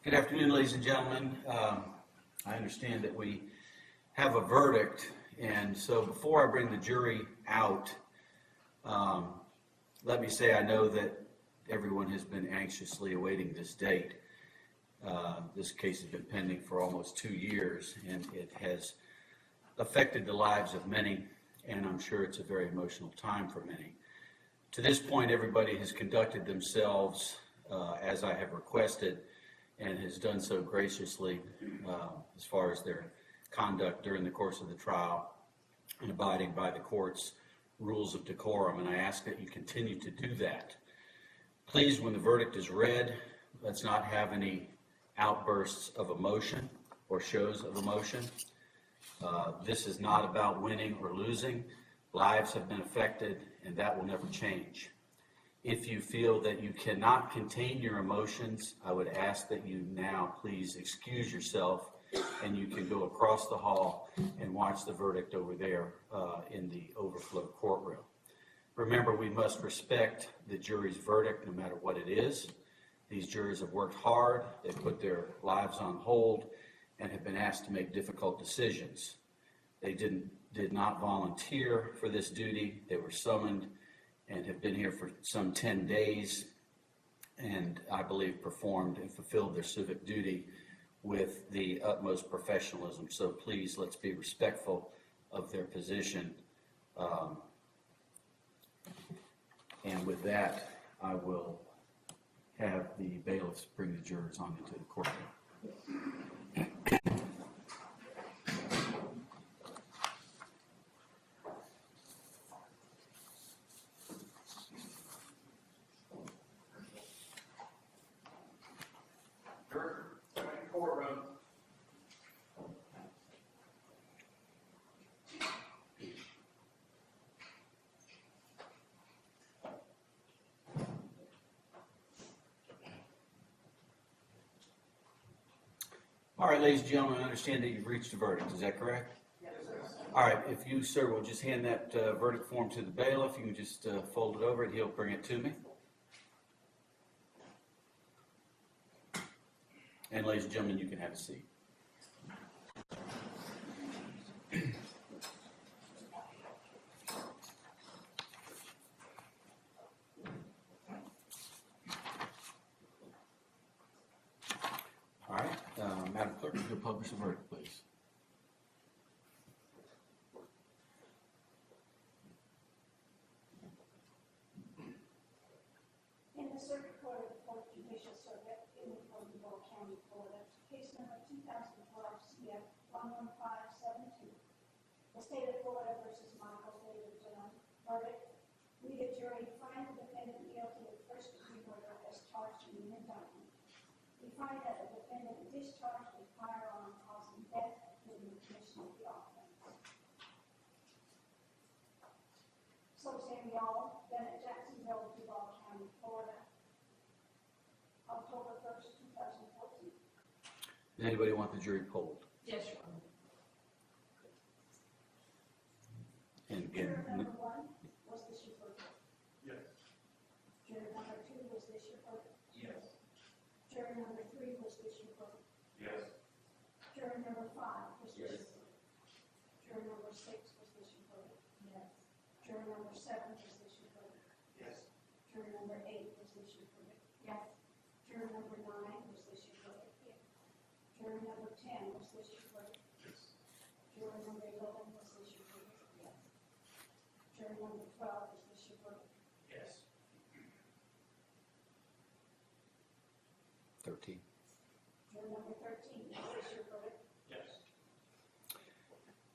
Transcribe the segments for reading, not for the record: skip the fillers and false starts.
Good afternoon, ladies and gentlemen. I understand that we have a verdict, and so before I bring the jury out, let me say I know that everyone has been anxiously awaiting this date. This case has been pending for almost 2 years, and it has affected the lives of many, and I'm sure it's a very emotional time for many. To this point, everybody has conducted themselves as I have requested, and has done so graciously as far as their conduct during the course of the trial and abiding by the court's rules of decorum, and I ask that you continue to do that. Please, when the verdict is read, let's not have any outbursts of emotion or shows of emotion. This is not about winning or losing. Lives have been affected, and that will never change. If you feel that you cannot contain your emotions, I would ask that you now please excuse yourself, and you can go across the hall and watch the verdict over there in the overflow courtroom. Remember, we must respect the jury's verdict no matter what it is. These jurors have worked hard, they've put their lives on hold, and have been asked to make difficult decisions. They did not volunteer for this duty. They were summoned and have been here for some 10 days, and I believe performed and fulfilled their civic duty with the utmost professionalism. So please, let's be respectful of their position. And with that, I will have the bailiffs bring the jurors on into the courtroom. All right, ladies and gentlemen, I understand that you've reached a verdict. Is that correct? Yes, sir. All right, if you, sir, will just hand that verdict form to the bailiff, you can just fold it over and he'll bring it to me. And ladies and gentlemen, you can have a seat. Madam Clerk, if you'll publish the verdict, please. In the Circuit Court of the 4th Judicial Circuit in Dunn, County, Florida, case number 2012 CF 11572, the State of Florida versus Michael David Dunn, verdict: we, the jury, find the defendant guilty of first-degree murder as charged in the indictment. We find that the defendant discharged a firearm causing death in the commission of the offense. So say we all, then at Jacksonville, Duval County, Florida, October 1st, 2014. Does anybody want the jury polled? Yes, Your Honor. And again, Juror number 1, was this your verdict? Yes. Juror number 2, was this your verdict? Yes. Juror number 3, was this your verdict? Yes. Juror number 5, was this Yes. your verdict? Juror number 6, was this your verdict? Yes. Juror number 7, was this your verdict? Yes. Juror number 8, was this your verdict? Yes. Juror number 9, was this your verdict? Yes. Juror number 10, was this your verdict? Yes. Juror number 11, was this your verdict? Yes. Juror number 12, was this your verdict? Yes. 13. Juror number 13, was this your verdict? Yes.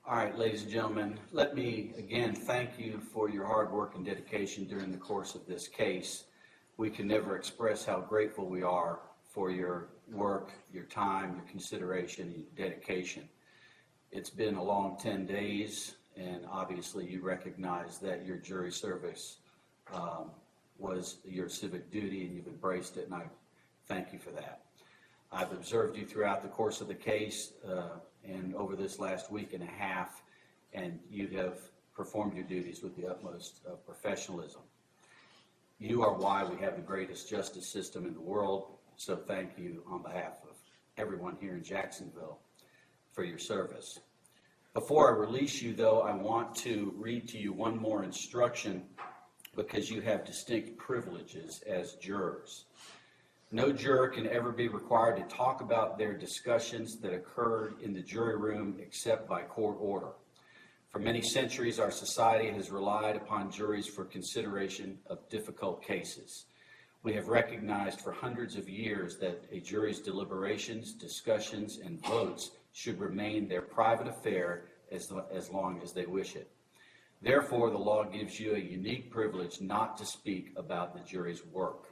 All right, ladies and gentlemen, let me again thank you for your hard work and dedication during the course of this case. We can never express how grateful we are for your work, your time, your consideration, and your dedication. It's been a long 10 days, and obviously you recognize that your jury service was your civic duty, and you've embraced it, and I thank you for that. I've observed you throughout the course of the case and over this last week and a half, and you have performed your duties with the utmost of professionalism. You are why we have the greatest justice system in the world, so thank you on behalf of everyone here in Jacksonville for your service. Before I release you, though, I want to read to you one more instruction because you have distinct privileges as jurors. No juror can ever be required to talk about their discussions that occurred in the jury room except by court order. For many centuries, our society has relied upon juries for consideration of difficult cases. We have recognized for hundreds of years that a jury's deliberations, discussions, and votes should remain their private affair as long as they wish it. Therefore, the law gives you a unique privilege not to speak about the jury's work.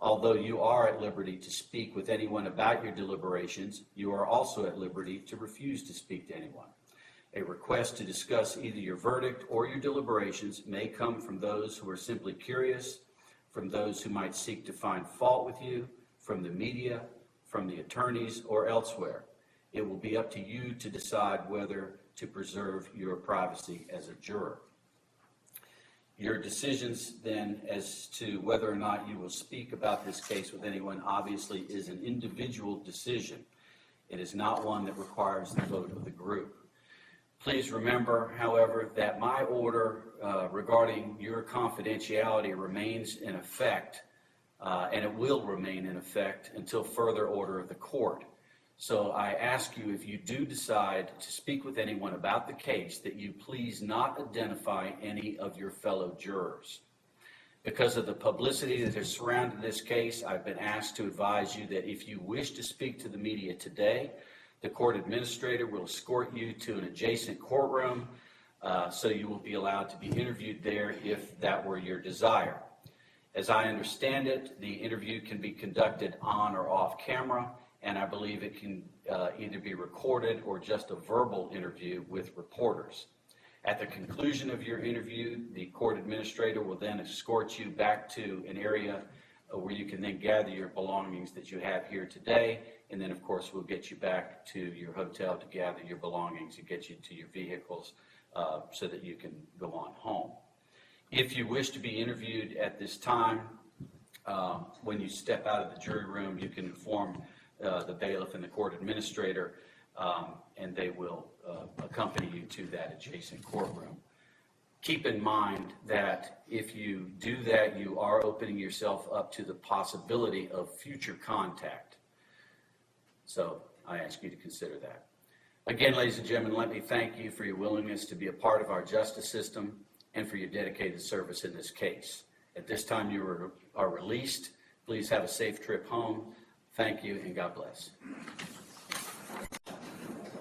Although you are at liberty to speak with anyone about your deliberations, you are also at liberty to refuse to speak to anyone. A request to discuss either your verdict or your deliberations may come from those who are simply curious, from those who might seek to find fault with you, from the media, from the attorneys, or elsewhere. It will be up to you to decide whether to preserve your privacy as a juror. Your decisions then as to whether or not you will speak about this case with anyone obviously is an individual decision. It is not one that requires the vote of the group. Please remember, however, that my order regarding your confidentiality remains in effect, and it will remain in effect until further order of the court. So I ask you, if you do decide to speak with anyone about the case, that you please not identify any of your fellow jurors. Because of the publicity that has surrounded this case, I've been asked to advise you that if you wish to speak to the media today, the court administrator will escort you to an adjacent courtroom, so you will be allowed to be interviewed there if that were your desire. As I understand it, the interview can be conducted on or off camera, and I believe it can either be recorded or just a verbal interview with reporters. At the conclusion of your interview, the court administrator will then escort you back to an area where you can then gather your belongings that you have here today, and then of course we'll get you back to your hotel to gather your belongings and get you to your vehicles so that you can go on home. If you wish to be interviewed at this time, when you step out of the jury room, you can inform the bailiff and the court administrator, and they will accompany you to that adjacent courtroom. Keep in mind that if you do that, you are opening yourself up to the possibility of future contact. So I ask you to consider that. Again, ladies and gentlemen, let me thank you for your willingness to be a part of our justice system and for your dedicated service in this case. At this time, you are released. Please have a safe trip home. Thank you, and God bless.